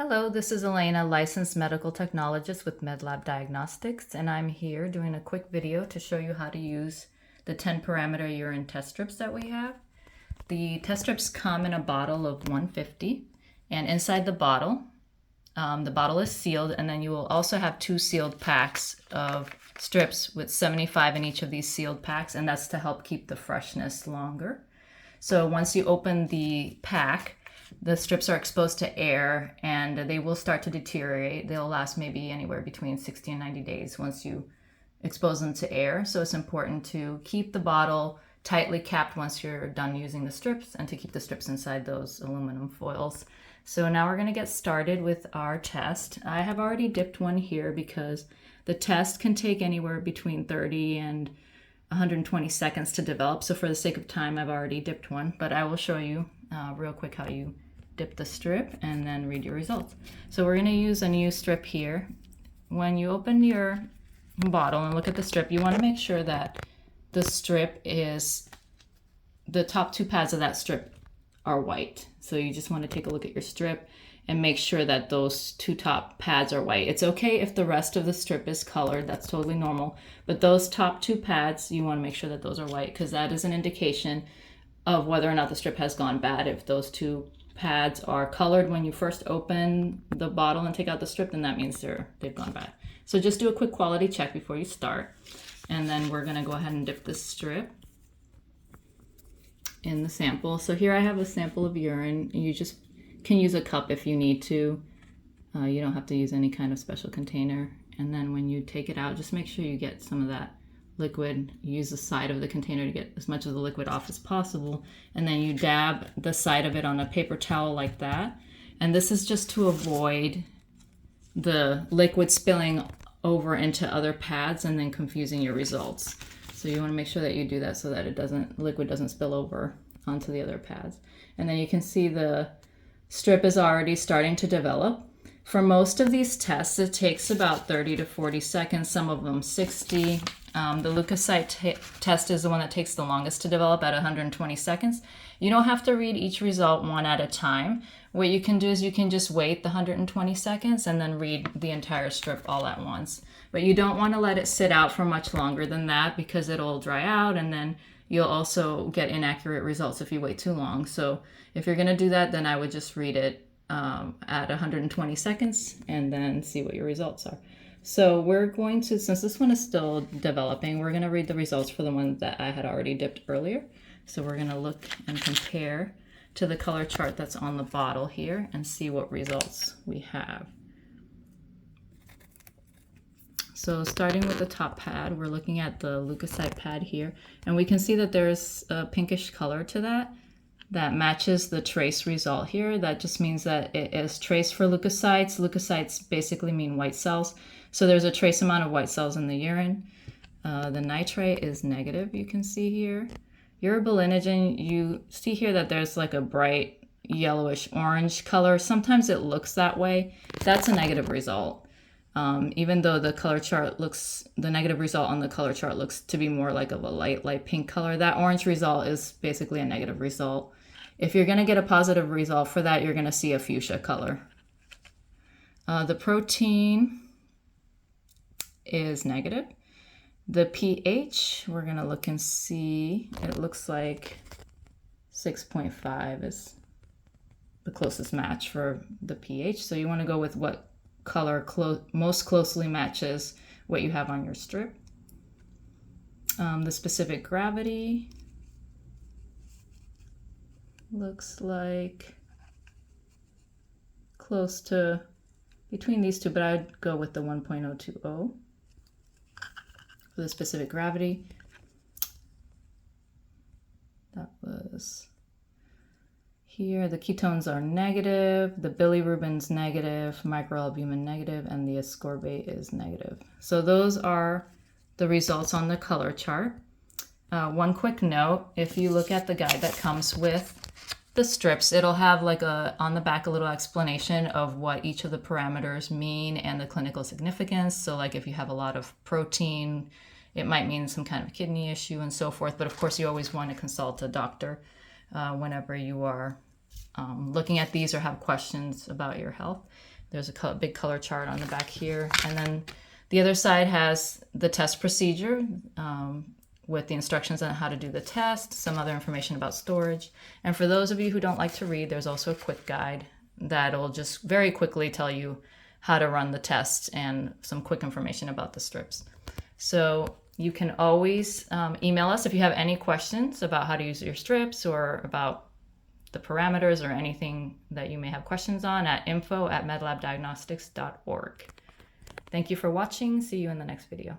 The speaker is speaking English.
Hello, this is Elena, licensed medical technologist with Med Lab Diagnostics, and I'm here doing a quick video to show you how to use the 10 parameter urine test strips that we have. The test strips come in a bottle of 150, and inside the bottle is sealed, and then you will also have 2 sealed packs of strips with 75 in each of these sealed packs, and that's to help keep the freshness longer. So once you open the pack, the strips are exposed to air and they will start to deteriorate. They'll last maybe anywhere between 60 and 90 days once you expose them to air. So it's important to keep the bottle tightly capped once you're done using the strips and to keep the strips inside those aluminum foils. So now we're going to get started with our test. I have already dipped one here because the test can take anywhere between 30 and 120 seconds to develop. So for the sake of time, I've already dipped one, but I will show you real quick how you dip the strip and then read your results. So we're going to use a new strip here. When you open your bottle and look at the strip, you want to make sure that the strip is, the top 2 pads of that strip are white. So you just want to take a look at your strip and make sure that those 2 top pads are white. It's okay if the rest of the strip is colored, that's totally normal. But those top 2 pads, you want to make sure that those are white because that is an indication of whether or not the strip has gone bad. If those 2 pads are colored when you first open the bottle and take out the strip, then that means they've gone bad. So just do a quick quality check before you start. And then we're going to go ahead and dip this strip in the sample. So here I have a sample of urine. You just can use a cup if you need to. You don't have to use any kind of special container. And then when you take it out, just make sure you get some of that liquid. Use the side of the container to get as much of the liquid off as possible. And then you dab the side of it on a paper towel like that. And this is just to avoid the liquid spilling over into other pads and then confusing your results. So you want to make sure that you do that so that liquid doesn't spill over onto the other pads. And then you can see the strip is already starting to develop. For most of these tests, it takes about 30 to 40 seconds, some of them 60. The leukocyte test is the one that takes the longest to develop at 120 seconds. You don't have to read each result one at a time. What you can do is you can just wait the 120 seconds and then read the entire strip all at once. But you don't want to let it sit out for much longer than that because it'll dry out and then you'll also get inaccurate results if you wait too long. So if you're going to do that, then I would just read it at 120 seconds and then see what your results are. So we're going to, since this one is still developing, we're going to read the results for the one that I had already dipped earlier. So we're going to look and compare to the color chart that's on the bottle here and see what results we have. So starting with the top pad, we're looking at the leukocyte pad here, and we can see that there's a pinkish color to that matches the trace result here. That just means that it is trace for leukocytes. Leukocytes basically mean white cells. So there's a trace amount of white cells in the urine. The nitrate is negative, you can see here. Urobilinogen, you see here that there's like a bright yellowish orange color. Sometimes it looks that way. That's a negative result. Even though the negative result on the color chart looks to be more like of a light pink color, that orange result is basically a negative result. If you're going to get a positive result for that, you're going to see a fuchsia color. The protein is negative. The pH, we're going to look and see, it looks like 6.5 is the closest match for the pH. So you want to go with what color most closely matches what you have on your strip. The specific gravity looks like close to between these two, but I'd go with the 1.020 for the specific gravity. That was here. The ketones are negative, the bilirubin's negative, microalbumin negative, and the ascorbate is negative. So those are the results on the color chart. One quick note, if you look at the guide that comes with the strips, it'll have like on the back a little explanation of what each of the parameters mean and the clinical significance. So like if you have a lot of protein, it might mean some kind of kidney issue and so forth. But of course you always want to consult a doctor whenever you are looking at these or have questions about your health. There's a big color chart on the back here. And then the other side has the test procedure with the instructions on how to do the test, some other information about storage. And for those of you who don't like to read, there's also a quick guide that'll just very quickly tell you how to run the test and some quick information about the strips. So you can always email us if you have any questions about how to use your strips or about the parameters or anything that you may have questions on at info@medlabdiagnostics.org. Thank you for watching. See you in the next video.